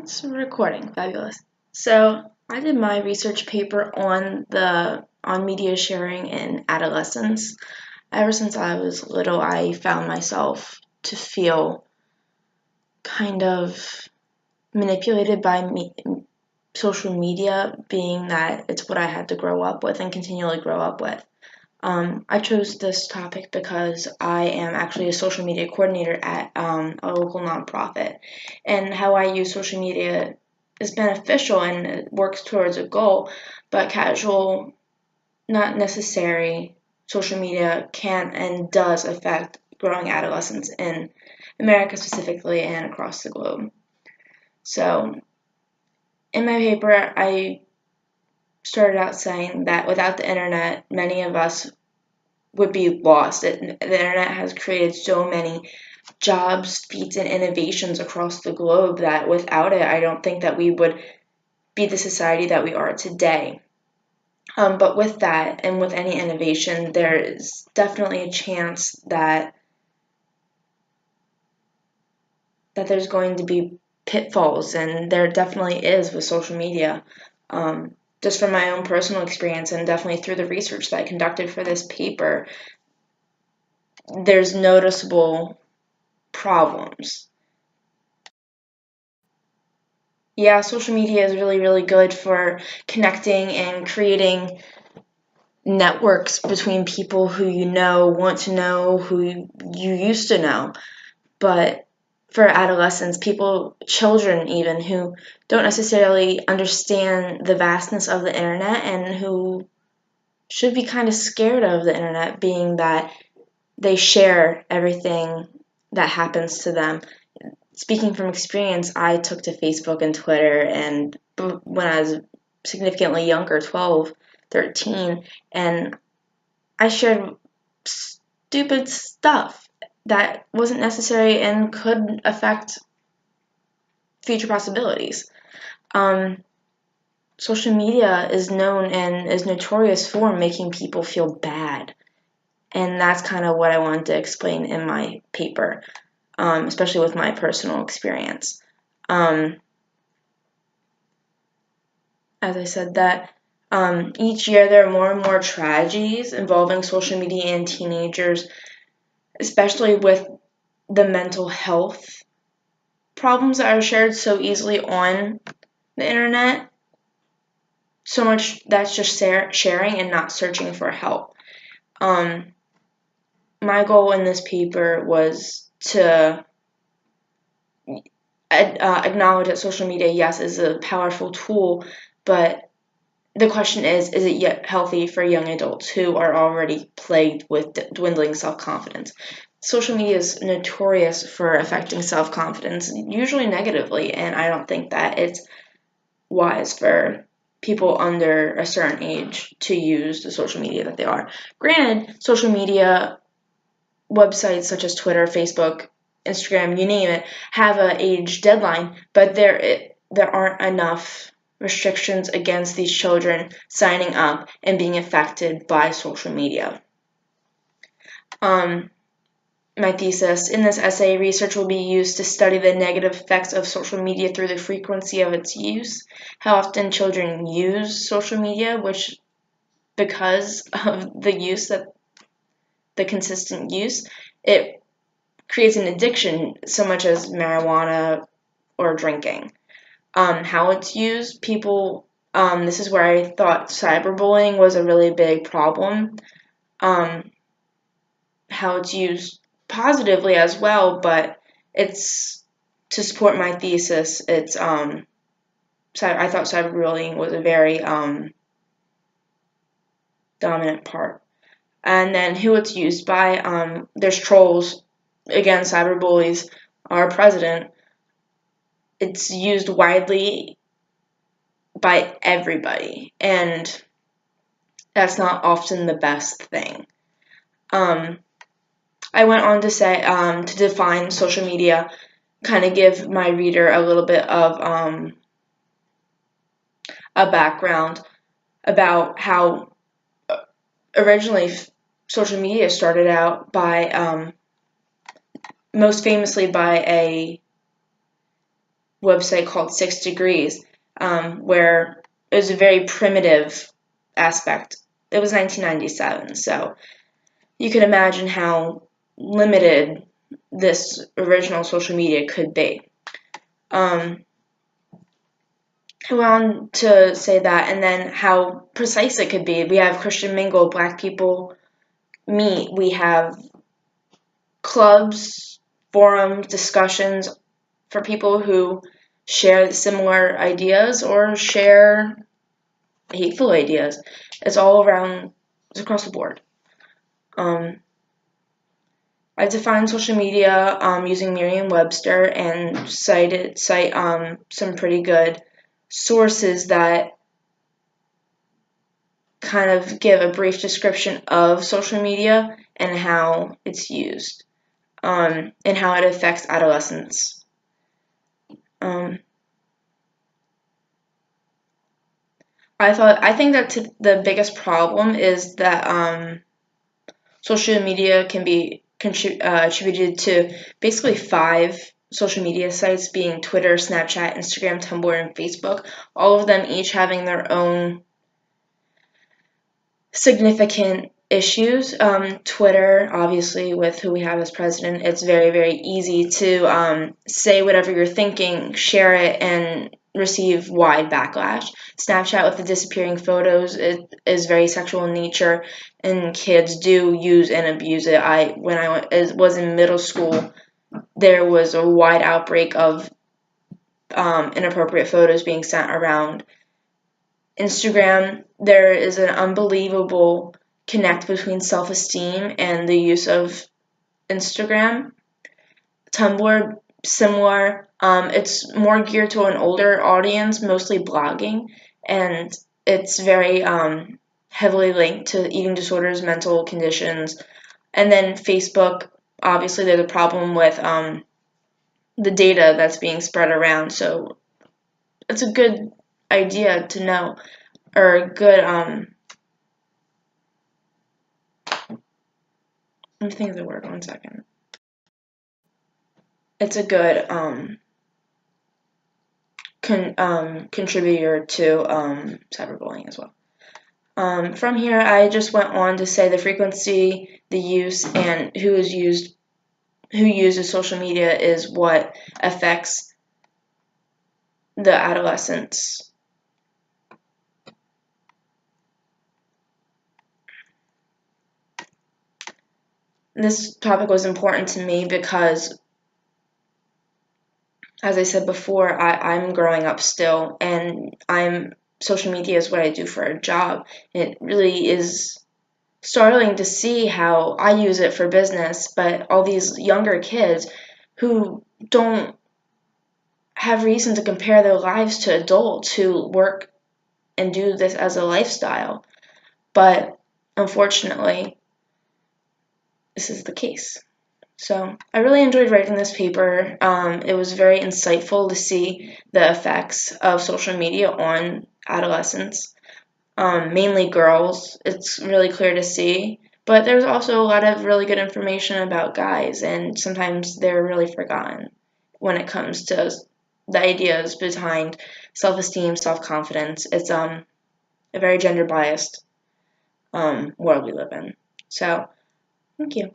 It's recording. Fabulous. So I did my research paper on media sharing in adolescence. Ever since I was little, I found myself to feel kind of manipulated by social media, being that it's what I had to grow up with and continually grow up with. I chose this topic because I am actually a social media coordinator at a local nonprofit, and how I use social media is beneficial and it works towards a goal, but casual, not necessary social media can and does affect growing adolescents in America specifically and across the globe. So, in my paper, I started out saying that without the internet, many of us would be lost. The internet has created so many jobs, feats, and innovations across the globe that without it, I don't think that we would be the society that we are today. But with that, and with any innovation, there is definitely a chance that there's going to be pitfalls, and there definitely is with social media. Just from my own personal experience, and definitely through the research that I conducted for this paper, there's noticeable problems. Yeah, social media is really, really good for connecting and creating networks between people who you know, want to know, who you used to know. But for adolescents, children even, who don't necessarily understand the vastness of the internet and who should be kind of scared of the internet, being that they share everything that happens to them. Speaking from experience, I took to Facebook and Twitter, and when I was significantly younger, 12, 13, and I shared stupid stuff that wasn't necessary and could affect future possibilities. Social media is known and is notorious for making people feel bad, and that's kind of what I wanted to explain in my paper. Especially with my personal experience. As I said, that each year there are more and more tragedies involving social media and teenagers, especially with the mental health problems that are shared so easily on the internet. So much that's just sharing and not searching for help. My goal in this paper was to acknowledge that social media, yes, is a powerful tool, but the question is it yet healthy for young adults who are already plagued with dwindling self-confidence? Social media is notorious for affecting self-confidence, usually negatively, and I don't think that it's wise for people under a certain age to use the social media that they are. Granted, social media websites such as Twitter, Facebook, Instagram, you name it, have an age deadline, but there aren't enough restrictions against these children signing up and being affected by social media. My thesis in this essay, research will be used to study the negative effects of social media through the frequency of its use, how often children use social media, which because of the consistent use, it creates an addiction, so much as marijuana or drinking. How it's used, this is where I thought cyberbullying was a really big problem. How it's used positively as well, but it's to support my thesis. I thought cyberbullying was a very dominant part. And then who it's used by, there's trolls, again, cyberbullies, our president. It's used widely by everybody, and that's not often the best thing. I went on to say, to define social media, kind of give my reader a little bit of a background about how originally social media started out by, most famously by a website called 6 Degrees, where it was a very primitive aspect. It was 1997, so you can imagine how limited this original social media could be. I went on to say that, and then how precise it could be. We have Christian Mingle, Black people meet. We have clubs, forums, discussions for people who share similar ideas or share hateful ideas. It's all around, it's across the board. I define social media using Merriam-Webster and cite some pretty good sources that kind of give a brief description of social media and how it's used, and how it affects adolescents. I think that the biggest problem is that social media can be attributed to basically 5 social media sites, being Twitter, Snapchat, Instagram, Tumblr, and Facebook, all of them each having their own significant issues. Twitter, obviously, with who we have as president, it's very, very easy to say whatever you're thinking, share it, and receive wide backlash. Snapchat, with the disappearing photos, it is very sexual in nature, and kids do use and abuse it. When I was in middle school, there was a wide outbreak of inappropriate photos being sent around. Instagram, there is an unbelievable connect between self-esteem and the use of Instagram. Tumblr, similar. It's more geared to an older audience, mostly blogging, and it's very heavily linked to eating disorders, mental conditions. And then Facebook, obviously, there's a problem with the data that's being spread around, so it's a good idea to know, or a good let me think of the word, 1 second. It's a good contributor to cyberbullying as well. From here, I just went on to say the frequency, the use, and who uses social media is what affects the adolescents. This topic was important to me because, as I said before, I'm growing up still, and social media is what I do for a job. It really is startling to see how I use it for business, but all these younger kids who don't have reason to compare their lives to adults who work and do this as a lifestyle. But unfortunately, this is the case. So I really enjoyed writing this paper. It was very insightful to see the effects of social media on adolescents, mainly girls. It's really clear to see. But there's also a lot of really good information about guys, and sometimes they're really forgotten when it comes to the ideas behind self-esteem, self-confidence. It's a very gender-biased world we live in. So, thank you.